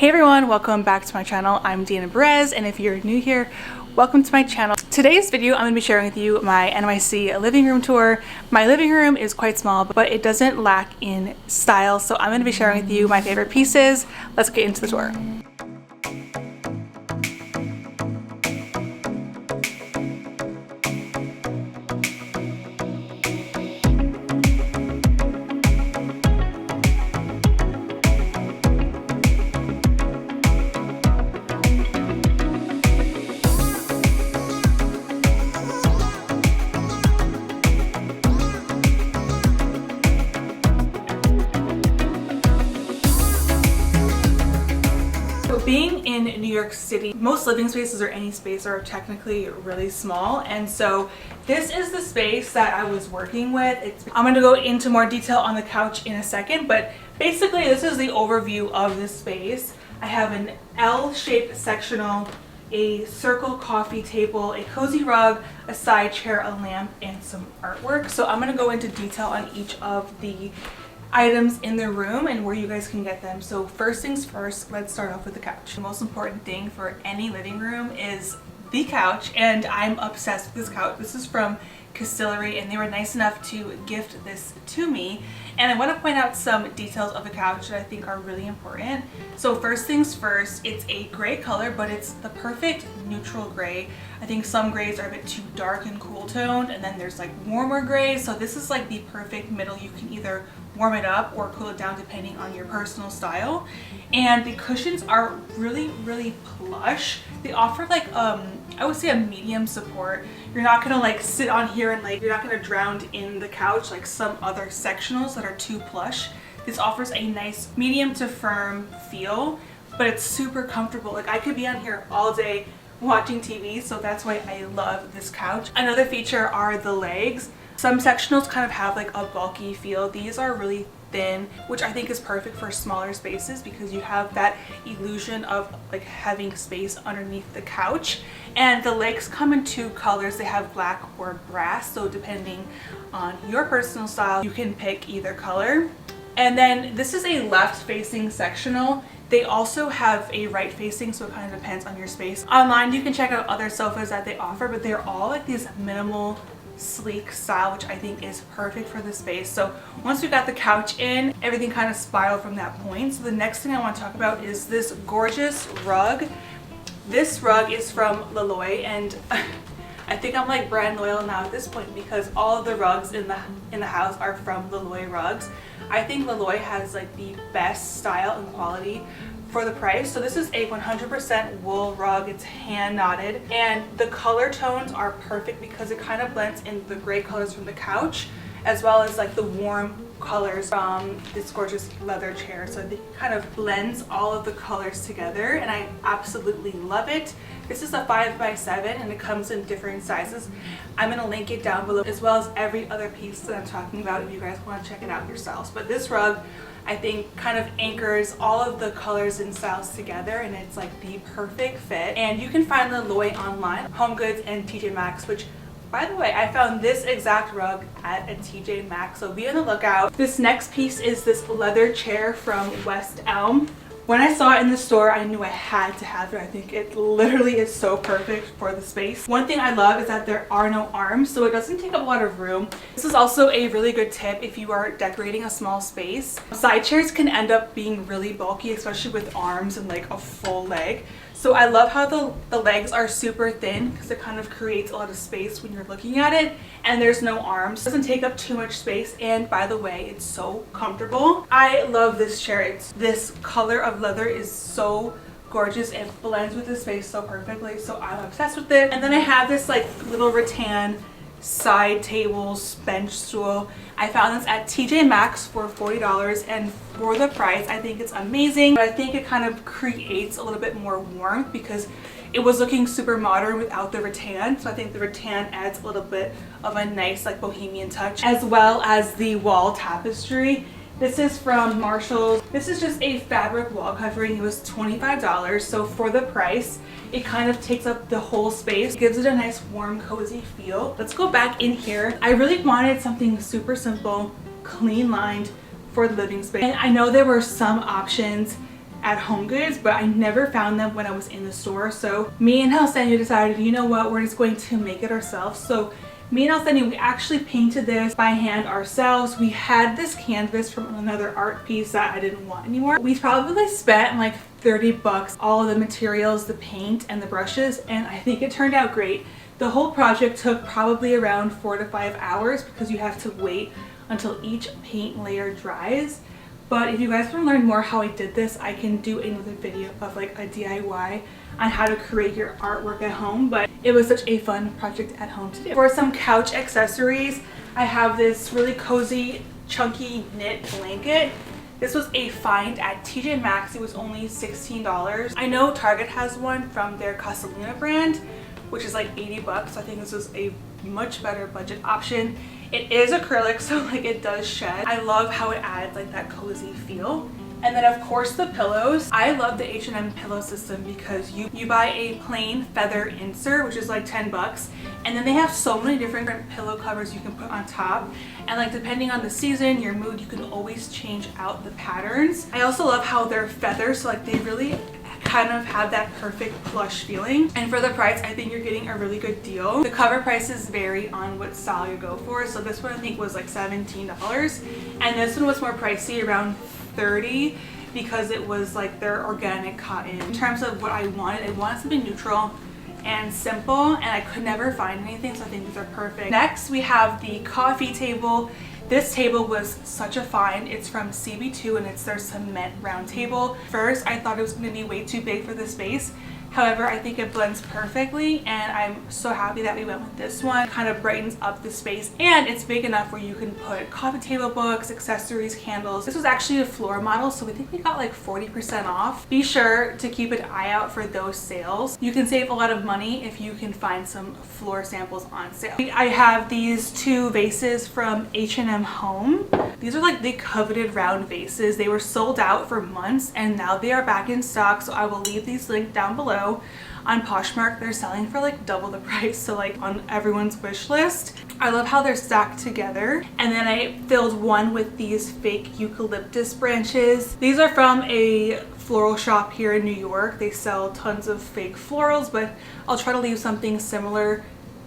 Hey everyone, welcome back to my channel. I'm Deanna Perez, and if you're new here, welcome to my channel. Today's video, I'm going to be sharing with you my NYC living room tour. My living room is quite small, but it doesn't lack in style, so I'm going to be sharing with you my favorite pieces. Let's get into the tour. Being in New York City, most living spaces or any space are technically really small, and so this is the space that I was working with. I'm going to go into more detail on the couch in a second, but basically this is the overview of this space. I have an L-shaped sectional, a circle coffee table, a cozy rug, a side chair, a lamp, and some artwork. So I'm going to go into detail on each of the items in the room and where you guys can get them. So first things first, let's start off with the couch. The most important thing for any living room is the couch, and I'm obsessed with this couch. This is from Castlery, and they were nice enough to gift this to me. And I want to point out some details of the couch that I think are really important. So first things first, it's a gray color, but it's the perfect neutral gray. I think some grays are a bit too dark and cool toned, and then there's like warmer grays. So this is like the perfect middle. You can either warm it up or cool it down depending on your personal style. And the cushions are really plush. They offer like I would say a medium support. You're not gonna like sit on here and like you're not gonna drown in the couch like some other sectionals that are too plush. This offers a nice medium to firm feel, but it's super comfortable. Like I could be on here all day watching TV, so that's why I love this couch. Another feature are the legs. Some sectionals kind of have like a bulky feel. These are really thin, which I think is perfect for smaller spaces because you have that illusion of like having space underneath the couch. And the legs come in two colors. They have black or brass, so depending on your personal style, you can pick either color. And then this is a left facing sectional. They also have a right facing, so it kind of depends on your space. Online you can check out other sofas that they offer, but they're all like these minimal sleek style, which I think is perfect for the space. So once we got the couch in, everything kind of spiraled from that point. So the next thing I want to talk about is this gorgeous rug. This rug is from Loloi, and I think I'm like brand loyal now at this point because all of the rugs in the house are from Loloi rugs. I think Loloi has like the best style and quality for the price. So this is a 100% wool rug. It's hand knotted, and the color tones are perfect because it kind of blends in the gray colors from the couch as well as like the warm colors from this gorgeous leather chair. So it kind of blends all of the colors together, and I absolutely love it. This is a 5x7 and it comes in different sizes. I'm going to link it down below as well as every other piece that I'm talking about if you guys want to check it out yourselves. But this rug I think kind of anchors all of the colors and styles together, and it's like the perfect fit. And you can find Loloi online, Home Goods, and TJ Maxx, which by the way, I found this exact rug at a TJ Maxx, so be on the lookout. This next piece is this leather chair from West Elm. When I saw it in the store, I knew I had to have it. I think it literally is so perfect for the space. One thing I love is that there are no arms, so it doesn't take up a lot of room. This is also a really good tip if you are decorating a small space. Side chairs can end up being really bulky, especially with arms and like a full leg. So I love how the legs are super thin because it kind of creates a lot of space when you're looking at it, and there's no arms. It doesn't take up too much space, and by the way, it's so comfortable. I love this chair. This color of leather is so gorgeous. It blends with the space so perfectly, so I'm obsessed with it. And then I have this like little rattan side tables bench stool. I found this at TJ Maxx for $40, and for the price I think it's amazing. But I think it kind of creates a little bit more warmth because it was looking super modern without the rattan, so I think the rattan adds a little bit of a nice like bohemian touch, as well as the wall tapestry. This is from Marshall's. This is just a fabric wall covering. It was $25, so for the price, it kind of takes up the whole space. It gives it a nice warm, cozy feel. Let's go back in here. I really wanted something super simple, clean lined for the living space. And I know there were some options at HomeGoods, but I never found them when I was in the store. So me and Halsenia decided, you know what, we're just going to make it ourselves. So me and Halsenia, we actually painted this by hand ourselves. We had this canvas from another art piece that I didn't want anymore. We probably spent like 30 bucks, all of the materials, the paint and the brushes, and I think it turned out great. The whole project took probably around 4 to 5 hours because you have to wait until each paint layer dries. But if you guys want to learn more how I did this, I can do another video of like a DIY on how to create your artwork at home. But it was such a fun project at home to do. For some couch accessories, I have this really cozy, chunky knit blanket. This was a find at TJ Maxx. It was only $16. I know Target has one from their Castlery brand, which is like 80 bucks. I think this was a much better budget option. It is acrylic, so like it does shed. I love how it adds like that cozy feel. And then of course the pillows. I love the H&M pillow system because you buy a plain feather insert, which is like 10 bucks. And then they have so many different pillow covers you can put on top. And like depending on the season, your mood, you can always change out the patterns. I also love how they're feathers, so like they really kind of have that perfect plush feeling. And for the price, I think you're getting a really good deal. The cover prices vary on what style you go for. So this one I think was like $17. And this one was more pricey, around $30, because it was like their organic cotton. In terms of what I wanted something neutral and simple, and I could never find anything, so I think these are perfect. Next, we have the coffee table. This table was such a find. It's from CB2 and it's their cement round table. First, I thought it was going to be way too big for the space. However, I think it blends perfectly, and I'm so happy that we went with this one. It kind of brightens up the space, and it's big enough where you can put coffee table books, accessories, candles. This was actually a floor model, so we think we got like 40% off. Be sure to keep an eye out for those sales. You can save a lot of money if you can find some floor samples on sale. I have these two vases from H&M Home. These are like the coveted round vases. They were sold out for months, and now they are back in stock, so I will leave these linked down below. On Poshmark, they're selling for like double the price, so like on everyone's wish list. I love how they're stacked together. And then I filled one with these fake eucalyptus branches. These are from a floral shop here in New York. They sell tons of fake florals, but I'll try to leave something similar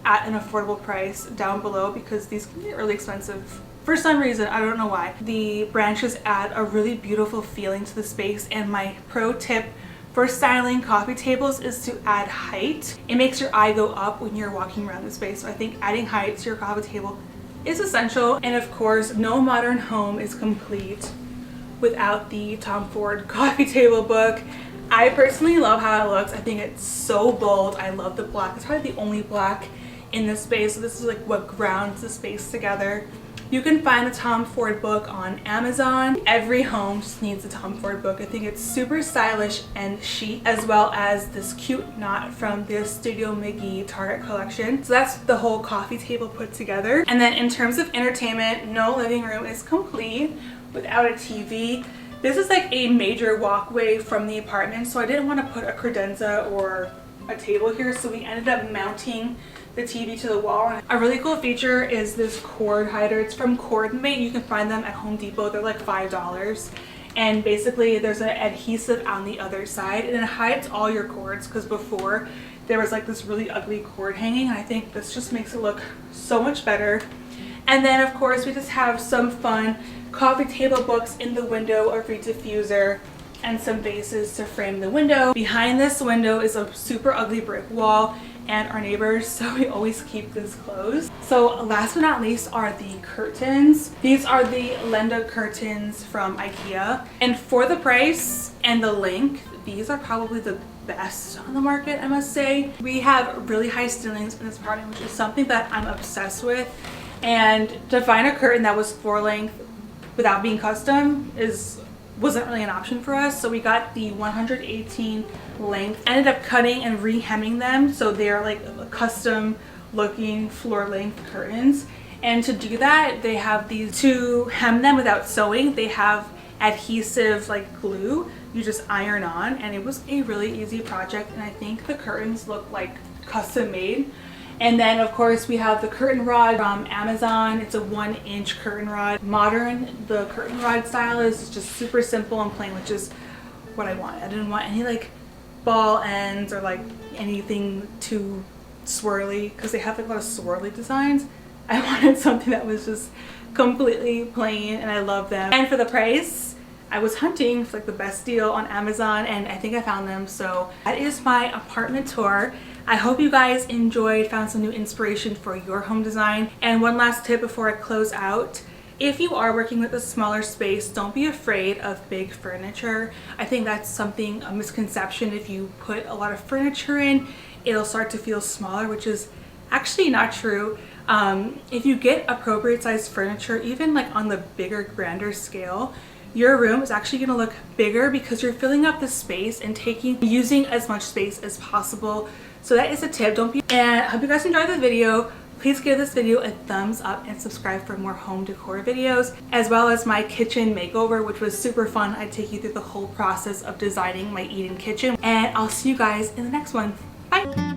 at an affordable price down below because these can be really expensive. For some reason, I don't know why. The branches add a really beautiful feeling to the space, and my pro tip for styling coffee tables is to add height. It makes your eye go up when you're walking around the space. So I think adding height to your coffee table is essential. And of course, no modern home is complete without the Tom Ford coffee table book. I personally love how it looks. I think it's so bold. I love the black. It's probably the only black in this space. So this is like what grounds the space together. You can find the Tom Ford book on Amazon. Every home just needs a Tom Ford book. I think it's super stylish and chic, as well as this cute knot from the Studio McGee Target collection. So that's the whole coffee table put together. And then in terms of entertainment, no living room is complete without a TV. This is like a major walkway from the apartment, so I didn't want to put a credenza or a table here, so we ended up mounting the TV to the wall. A really cool feature is this cord hider. It's from Cordmate. You can find them at Home Depot. They're like $5. And basically there's an adhesive on the other side, and it hides all your cords, because before there was like this really ugly cord hanging, and I think this just makes it look so much better. And then of course we just have some fun coffee table books in the window, a free diffuser, and some vases to frame the window. Behind this window is a super ugly brick wall and our neighbors, so we always keep this closed. So last but not least are the curtains. These are the Lenda curtains from IKEA, and for the price and the length, these are probably the best on the market, I must say. We have really high ceilings in this apartment, which is something that I'm obsessed with, and to find a curtain that was floor length without being custom wasn't really an option for us. So we got the 118 length, ended up cutting and re-hemming them, so they're like custom looking floor length curtains. And to do that, they have these, to hem them without sewing, they have adhesive like glue you just iron on, and it was a really easy project, and I think the curtains look like custom made. And then of course we have the curtain rod from Amazon. It's a 1-inch curtain rod. Modern, the curtain rod style is just super simple and plain, which is what I wanted. I didn't want any like ball ends or like anything too swirly, because they have like a lot of swirly designs. I wanted something that was just completely plain, and I love them. And for the price, I was hunting for like the best deal on Amazon, and I think I found them. So that is my apartment tour. I hope you guys enjoyed, found some new inspiration for your home design. And one last tip before I close out: if you are working with a smaller space, don't be afraid of big furniture. I think that's something, a misconception. If you put a lot of furniture in, it'll start to feel smaller, which is actually not true. If you get appropriate sized furniture, even like on the bigger, grander scale, your room is actually going to look bigger because you're filling up the space and using as much space as possible. So that is a tip. And I hope you guys enjoyed the video. Please give this video a thumbs up and subscribe for more home decor videos, as well as my kitchen makeover, which was super fun. I take you through the whole process of designing my eat-in kitchen, and I'll see you guys in the next one. Bye.